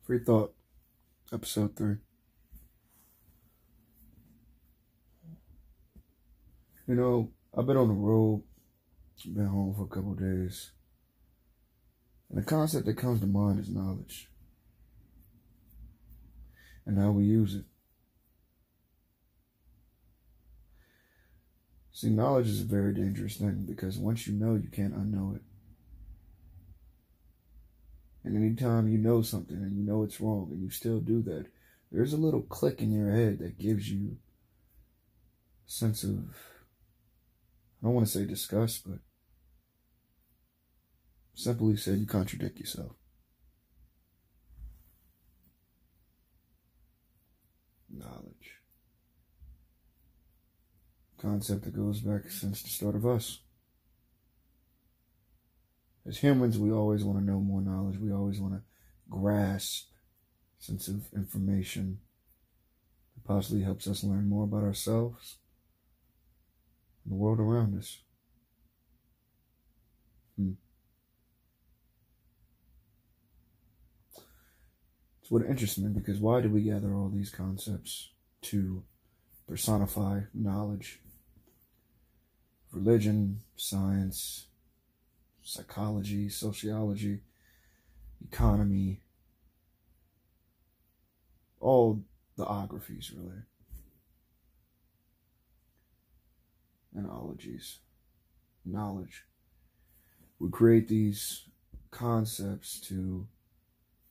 Free Thought, episode 3. I've been on the road, been home for a couple of days, and the concept that comes to mind is knowledge and how we use it. See, knowledge is a very dangerous thing because once you know, you can't unknow it. And anytime you know something and you know it's wrong and you still do that, there's a little click in your head that gives you a sense of, I don't want to say disgust, but simply said, you contradict yourself. Knowledge. Concept that goes back since the start of us. As humans, we always want to know more knowledge. We always want to grasp a sense of information that possibly helps us learn more about ourselves and the world around us. It's what interests me, because why do we gather all these concepts to personify knowledge? Religion, science, psychology, sociology, economy, all the ographies, really. Analogies, knowledge. We create these concepts to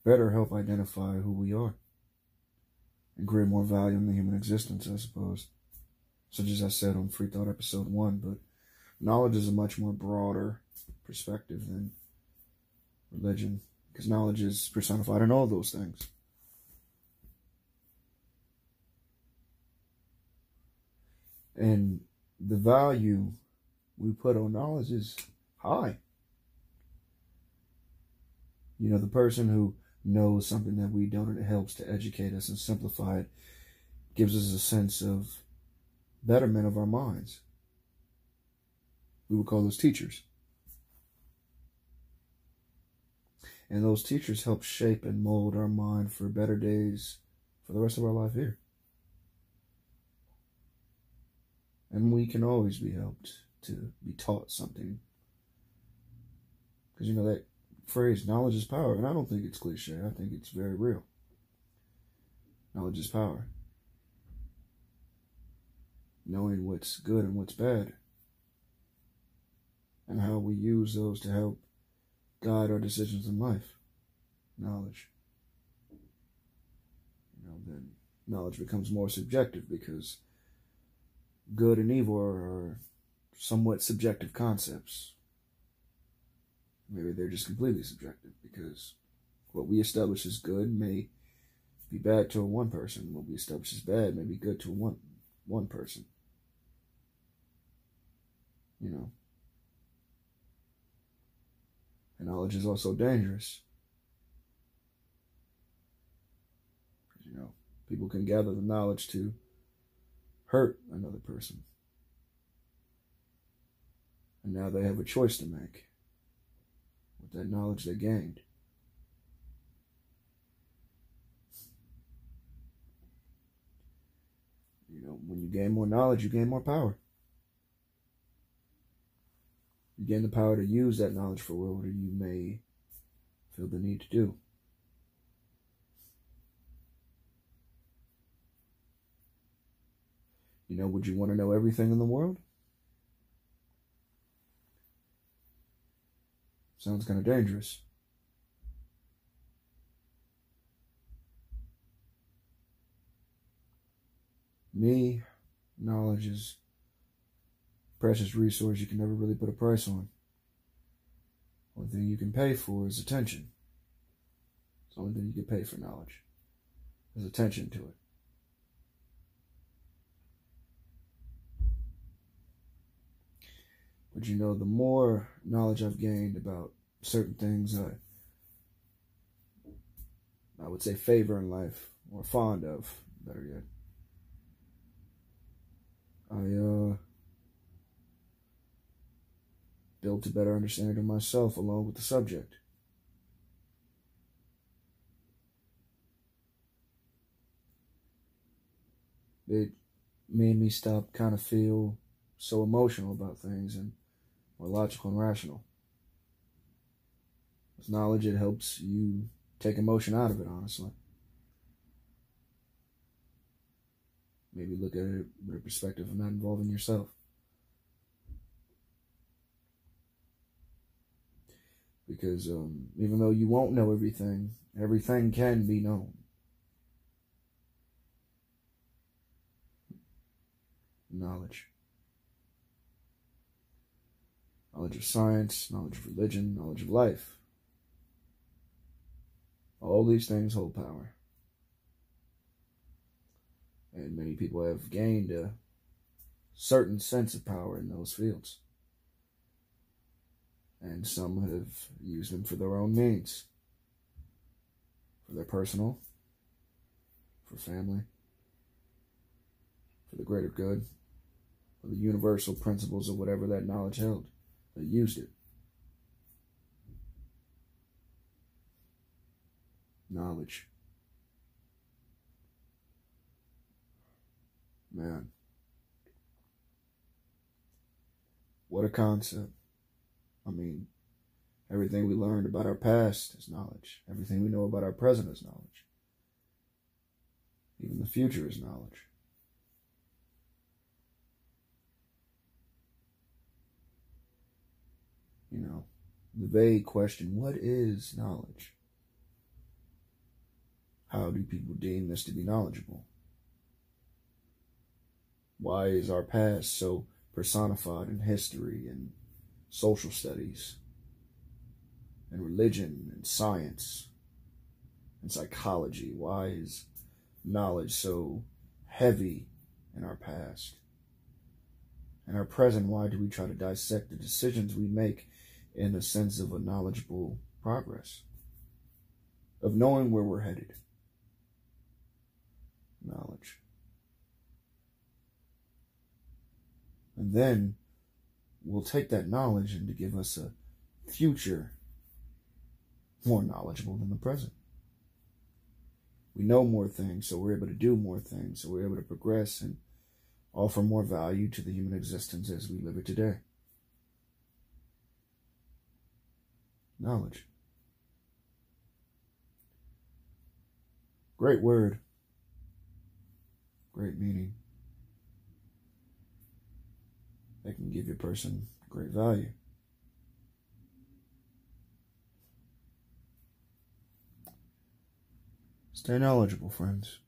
better help identify who we are and create more value in the human existence, I suppose. Such as I said on Free Thought episode 1, but knowledge is a much more broader perspective than religion, because knowledge is personified in all those things. And the value we put on knowledge is high. The person who knows something that we don't, and it helps to educate us and simplify it, gives us a sense of betterment of our minds. We would call those teachers. And those teachers help shape and mold our mind for better days for the rest of our life here. And we can always be helped to be taught something. Because that phrase, knowledge is power, and I don't think it's cliche. I think it's very real. Knowledge is power. Knowing what's good and what's bad, and how we use those to help guide our decisions in life. Knowledge. Then knowledge becomes more subjective, because good and evil are somewhat subjective concepts. Maybe they're just completely subjective, because what we establish as good may be bad to one person. What we establish as bad may be good to one person. And knowledge is also dangerous. People can gather the knowledge to hurt another person. And now they have a choice to make with that knowledge they gained. When you gain more knowledge, you gain more power. You gain the power to use that knowledge for whatever you may feel the need to do. Would you want to know everything in the world? Sounds kind of dangerous. Knowledge is a precious resource you can never really put a price on. Only thing you can pay for is attention. It's the only thing you can pay for knowledge is attention to it. But the more knowledge I've gained about certain things I would say favor in life, or fond of, better yet, I built a better understanding of myself along with the subject. it made me stop kind of feel so emotional about things and more logical and rational. With knowledge, it helps you take emotion out of it, honestly. Maybe look at it with a perspective of not involving yourself. Because even though you won't know everything, everything can be known. Knowledge. Knowledge of science, knowledge of religion, knowledge of life. All these things hold power. And many people have gained a certain sense of power in those fields. And some have used them for their own means. For their personal, for family, for the greater good, for the universal principles of whatever that knowledge held. They used it. Knowledge. Man. What a concept. I mean, everything we learned about our past is knowledge. Everything we know about our present is knowledge. Even the future is knowledge. You know, the vague question, what is knowledge? How do people deem this to be knowledgeable? Why is our past so personified in history and social studies and religion and science and psychology? Why is knowledge so heavy in our past? In our present, why do we try to dissect the decisions we make in a sense of a knowledgeable progress? Of knowing where we're headed. Knowledge. And then we'll take that knowledge and to give us a future more knowledgeable than the present. We know more things, so we're able to do more things, so we're able to progress and offer more value to the human existence as we live it today. Knowledge. Great word. Great meaning. That can give your person great value. Stay knowledgeable, friends.